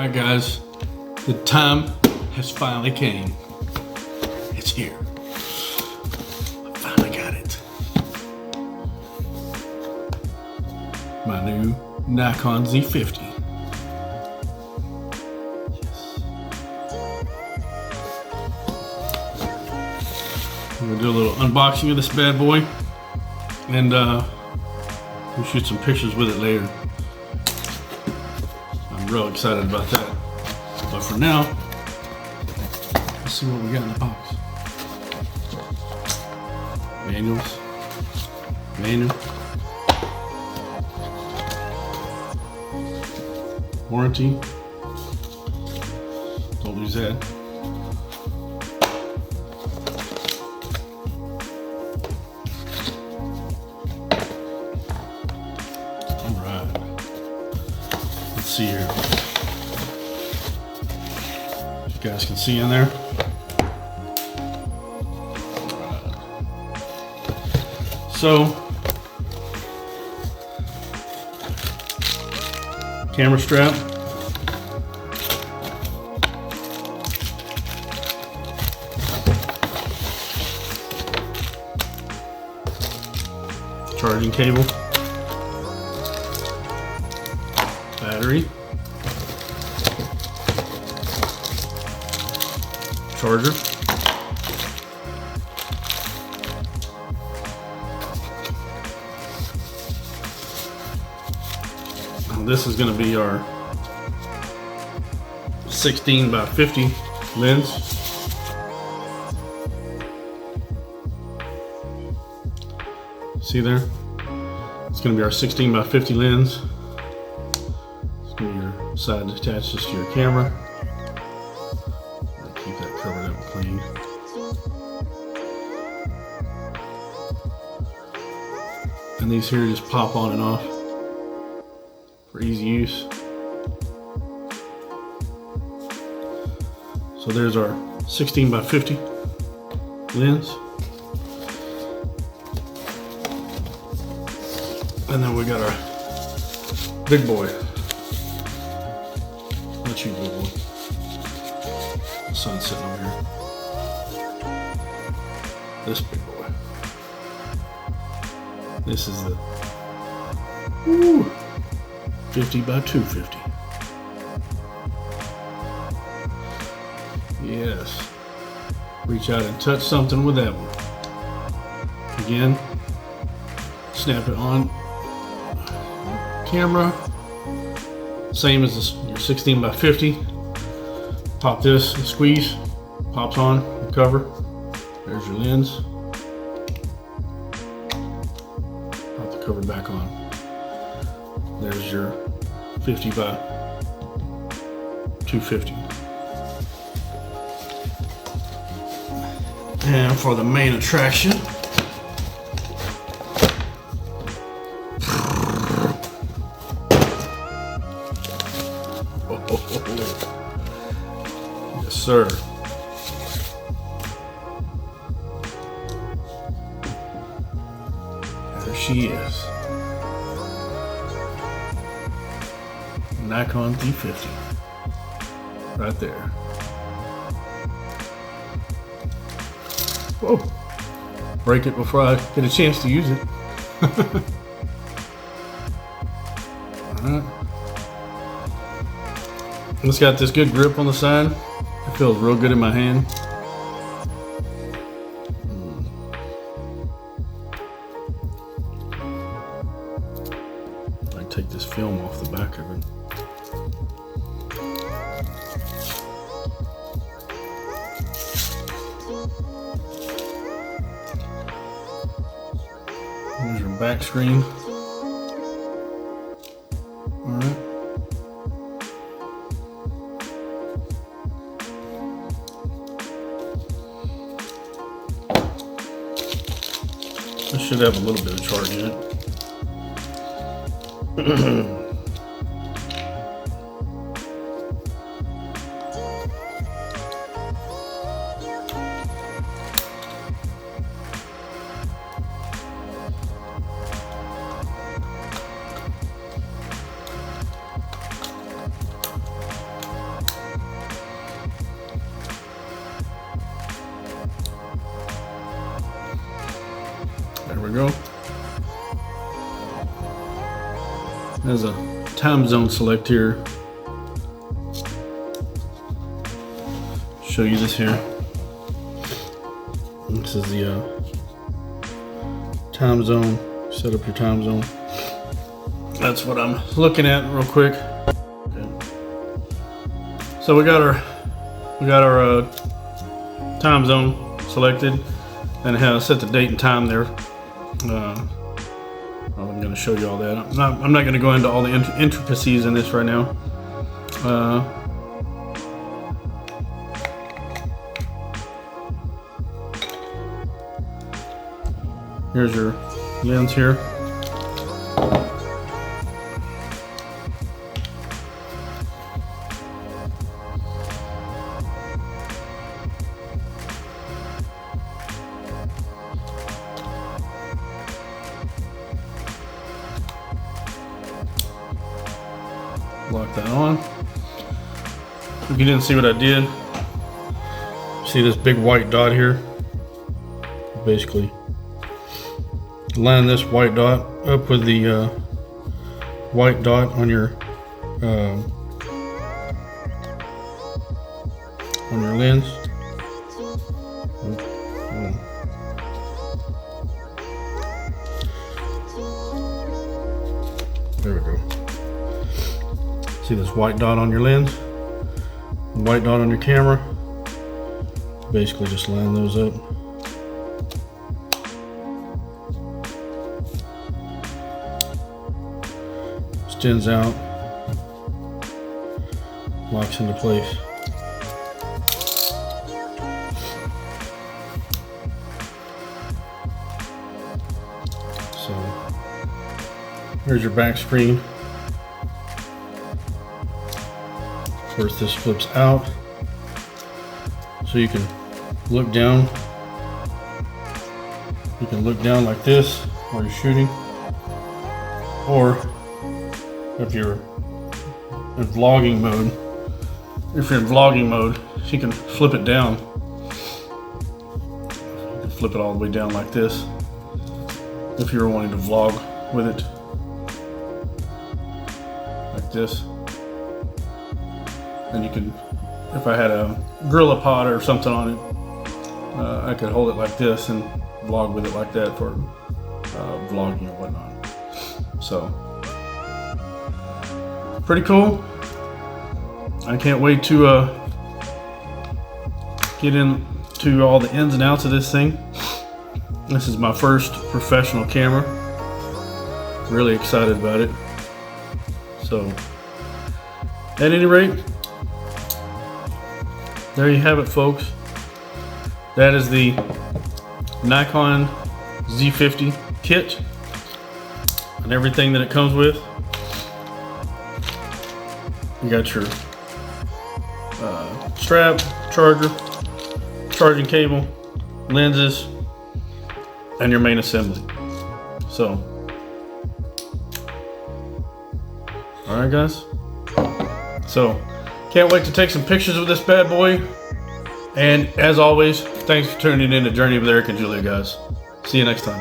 Alright guys, the time has finally came. It's here. I finally got it. My new Nikon Z50. Yes. I'm gonna do a little unboxing of this bad boy, and we'll shoot some pictures with it later. I'm real excited about that. But for now, let's see what we got in the box. Manual. Warranty. Don't lose that. Alright. Let's see here. You guys can see in there. So, camera strap, charging cable, battery, charger, and this is going to be our 16 by 50 lens. See there? It's going to be our 16 by 50 lens. It's going to be your side that attaches to your camera. Keep that covered up clean. And these here just pop on and off for easy use. So there's our 16 by 50 lens. And then we got our big boy. Not you, big boy. The sun's sitting over here. This big boy. This is the 50 by 250. Yes. Reach out and touch something with that one. Again, snap it on camera. Same as this, your 16 by 50. Pop this and squeeze. Pops on the cover. There's your lens. Pop the cover back on. There's your 50 by 250. And for the main attraction, yes sir. There she is. Nikon Z50. Right there. Whoa. Break it before I get a chance to use it. Alright. It's got this good grip on the side. It feels real good in my hand. I take this film off the back of it. There's your back screen. Alright. This should have a little bit of charge in it. we go. There's a time zone select here. Show you this here. This is the time zone. Set up your time zone. That's what I'm looking at real quick. Okay. So we got our time zone selected, and it has set the date and time there. I'm going to show you all that. I'm not going to go into all the intricacies in this right now. Here's your lens here. Lock that on. If you didn't see what I did, see this big white dot here? Basically line this white dot up with the white dot on your lens. There we go. See this white dot on your lens, white dot on your camera. Basically just line those up. Extends out, locks into place. So here's your back screen. Of course, this flips out, so you can look down. You can look down like this while you're shooting, or if you're in vlogging mode, you can flip it down. You can flip it all the way down like this if you're wanting to vlog with it, like this. And you can, if I had a Gorilla Pod or something on it, I could hold it like this and vlog with it like that for vlogging or whatnot. So, pretty cool. I can't wait to get into all the ins and outs of this thing. This is my first professional camera. Really excited about it. So, at any rate, there you have it, folks. That is the Nikon Z50 Kit and everything that it comes with. You got your strap, charger, charging cable, lenses, and your main assembly. So, alright guys. So, can't wait to take some pictures of this bad boy. And as always, thanks for tuning in to Journey with Eric and Julia, guys. See you next time.